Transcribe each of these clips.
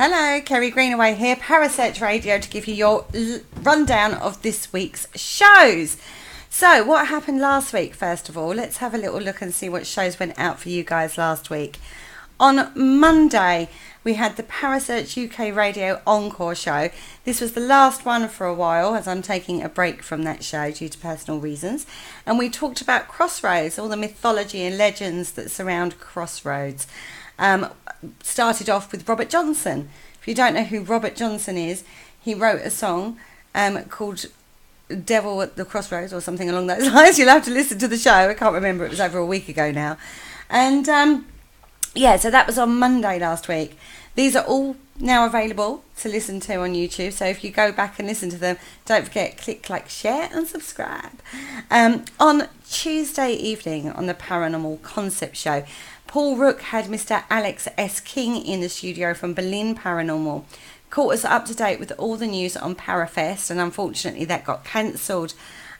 Hello, Kerry Greenaway here, Parasearch Radio, to give you your rundown of this week's shows. So, what happened last week, first of all? Let's have a little look and see what shows went out for you guys last week. On Monday, we had the Parasearch UK Radio Encore show. This was the last one for a while, as I'm taking a break from that show due to personal reasons. And we talked about Crossroads, all the mythology and legends that surround Crossroads. Started off with Robert Johnson. If you don't know who Robert Johnson is, he wrote a song called Devil at the Crossroads or something along those lines. You'll have to listen to the show. I can't remember, it was over a week ago now. And so that was on Monday last week. These are all now available to listen to on YouTube, so if you go back and listen to them, don't forget, click like, share and subscribe. On Tuesday evening on the Paranormal Concept Show, Paul Rook had Mr. Alex S. King in the studio from Berlin Paranormal. Caught us up to date with all the news on Parafest, and unfortunately that got cancelled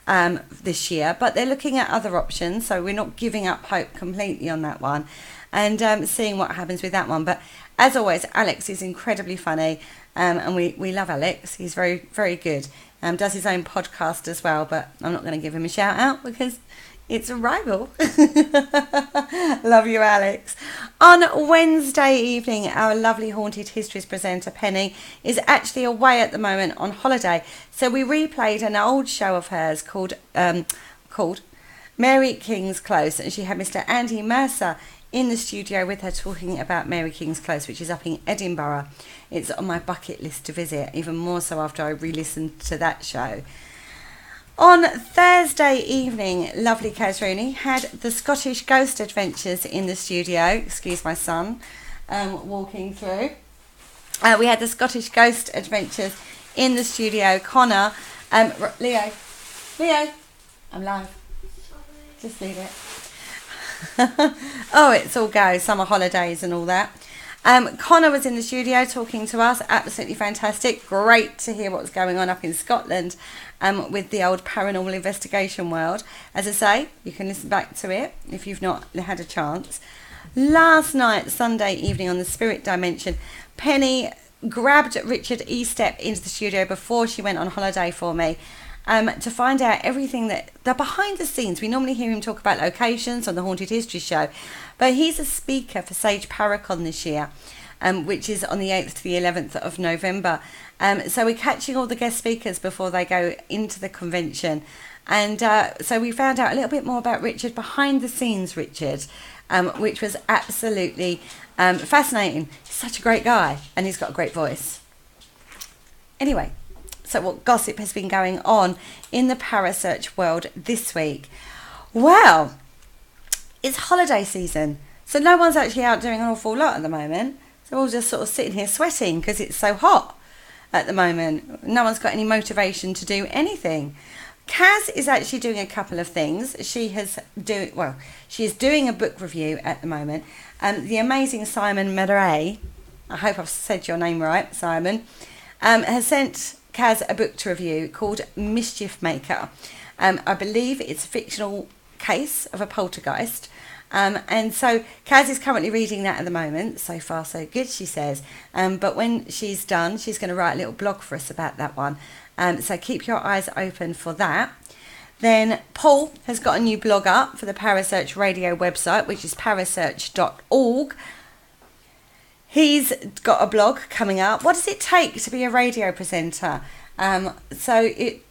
this year, but they're looking at other options, so we're not giving up hope completely on that one, and seeing what happens with that one. But as always, Alex is incredibly funny, and we love Alex. He's very, very good. Does his own podcast as well, but I'm not going to give him a shout out because it's a rival. Love you, Alex. On Wednesday evening, our lovely Haunted Histories presenter, Penny, is actually away at the moment on holiday. So we replayed an old show of hers called Mary King's Close. And she had Mr. Andy Mercer in the studio with her talking about Mary King's Close, which is up in Edinburgh. It's on my bucket list to visit, even more so after I re-listened to that show. On Thursday evening, lovely Kaz Rooney had the Scottish Ghost Adventures in the studio. Excuse my son walking through. We had the Scottish Ghost Adventures in the studio. Connor, Leo, I'm live. Sorry. Just leave it. Oh, it's all go, summer holidays and all that. Connor was in the studio talking to us, absolutely fantastic. Great to hear what's going on up in Scotland with the old paranormal investigation world. As I say, you can listen back to it if you've not had a chance. Last night, Sunday evening on the Spirit Dimension, Penny grabbed Richard Estep into the studio before she went on holiday for me to find out everything that the behind the scenes. We normally hear him talk about locations on the Haunted History Show, but he's a speaker for Sage Paracon this year, which is on the 8th to the 11th of November. So we're catching all the guest speakers before they go into the convention. And so we found out a little bit more about Richard, behind the scenes Richard, which was absolutely fascinating. He's such a great guy and he's got a great voice. Anyway, so what gossip has been going on in the Parasearch world this week? Well, it's holiday season, so no one's actually out doing an awful lot at the moment. So we're all just sort of sitting here sweating because it's so hot at the moment. No one's got any motivation to do anything. Kaz is actually doing a couple of things. She is doing a book review at the moment. The amazing Simon Murray, I hope I've said your name right, Simon, has sent Kaz a book to review called Mischief Maker. I believe it's a fictional case of a poltergeist. And so Kaz is currently reading that at the moment. So far so good, she says. But when she's done, she's going to write a little blog for us about that one. So keep your eyes open for that. Then Paul has got a new blog up for the Parasearch Radio website, which is parasearch.org. He's got a blog coming up. What does it take to be a radio presenter? So it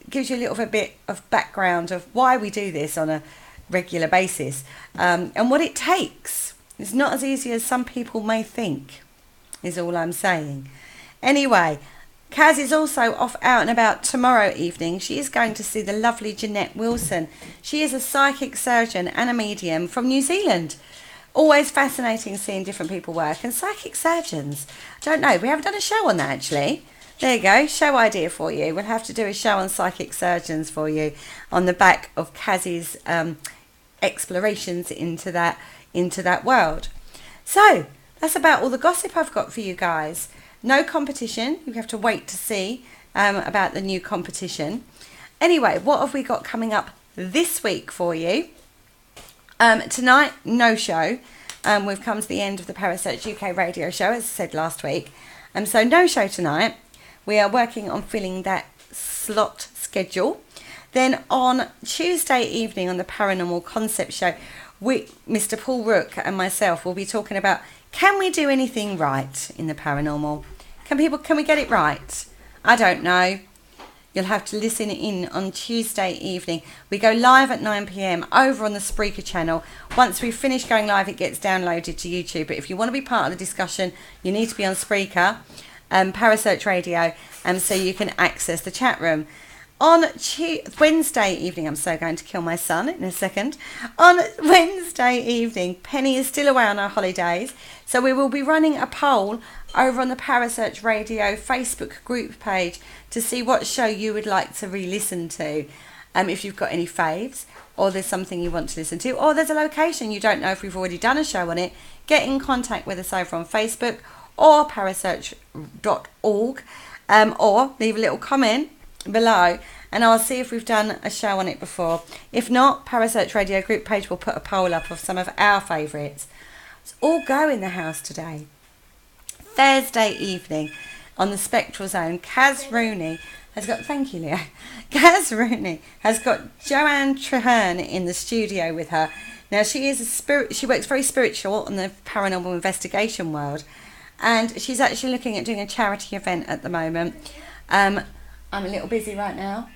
gives you a little bit of background of why we do this on a regular basis, and what it takes. It's not as easy as some people may think, is all I'm saying. Anyway, Kaz is also off out and about tomorrow evening. She is going to see the lovely Jeanette Wilson. She is a psychic surgeon and a medium from New Zealand. Always fascinating seeing different people work. And psychic surgeons, I don't know, we haven't done a show on that actually. There you go, show idea for you. We'll have to do a show on psychic surgeons for you on the back of Kaz's explorations into that world. So that's about all the gossip I've got for you guys. No competition. You have to wait to see about the new competition. Anyway, what have we got coming up this week for you? Tonight, no show. We've come to the end of the Parasearch UK radio show, as I said last week. So no show tonight. We are working on filling that slot schedule. Then on Tuesday evening on the Paranormal Concept Show, Mr. Paul Rook and myself will be talking about, can we do anything right in the paranormal? Can we get it right? I don't know. You'll have to listen in on Tuesday evening. We go live at 9 p.m. over on the Spreaker channel. Once we finish going live, it gets downloaded to YouTube. But if you want to be part of the discussion, you need to be on Spreaker, Parasearch Radio, so you can access the chat room. On Wednesday evening, I'm so going to kill my son in a second. On Wednesday evening, Penny is still away on her holidays, so we will be running a poll over on the Parasearch Radio Facebook group page to see what show you would like to re-listen to. If you've got any faves, or there's something you want to listen to, or there's a location you don't know if we've already done a show on it, get in contact with us over on Facebook or parasearch.org, or leave a little comment below and I'll see if we've done a show on it before. If not, Parasearch Radio group page will put a poll up of some of our favourites. It's all go in the house today. Thursday evening on the Spectral Zone, Kaz Rooney has got, thank you Leo, Kaz Rooney has got Joanne Treherne in the studio with her. Now she is she works very spiritual in the paranormal investigation world, and she's actually looking at doing a charity event at the moment. I'm a little busy right now.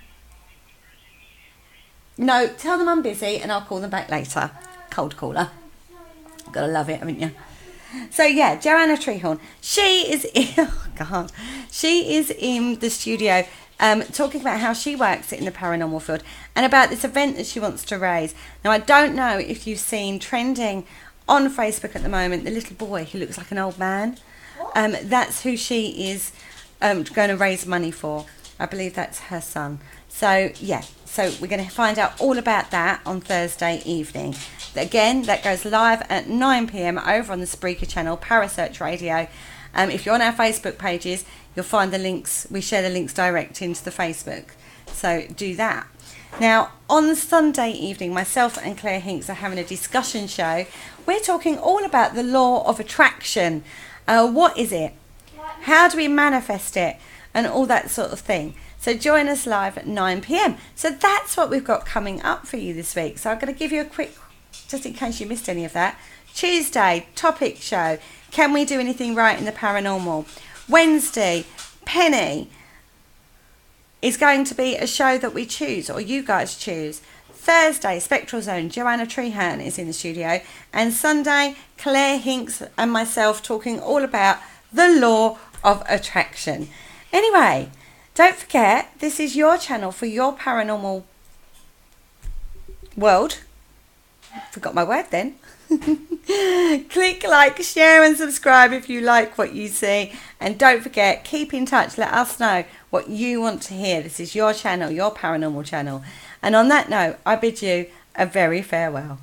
No, tell them I'm busy and I'll call them back later. Cold caller. Gotta love it, haven't you? So yeah, Joanna Treherne. She is in the studio talking about how she works in the paranormal field and about this event that she wants to raise. Now I don't know if you've seen trending on Facebook at the moment, the little boy who looks like an old man. That's who she is going to raise money for. I believe that's her son. So yeah, so we're going to find out all about that on Thursday evening. Again, that goes live at 9 p.m. over on the Spreaker channel, Parasearch Radio. If you're on our Facebook pages, you'll find the links. We share the links direct into the Facebook. So do that. Now, on Sunday evening, myself and Claire Hinks are having a discussion show. We're talking all about the law of attraction. What is it? How do we manifest it? And all that sort of thing. So join us live at 9 p.m. So that's what we've got coming up for you this week. So I'm going to give you a quick, just in case you missed any of that. Tuesday, topic show. Can we do anything right in the paranormal? Wednesday, Penny is going to be a show that we choose, or you guys choose. Thursday, Spectral Zone, Joanna Treherne is in the studio. And Sunday, Claire Hinks and myself talking all about the law of attraction. Anyway, don't forget, this is your channel for your paranormal world. Forgot my word then. Click like, share and subscribe if you like what you see. And don't forget, keep in touch. Let us know what you want to hear. This is your channel, your paranormal channel. And on that note, I bid you a very farewell.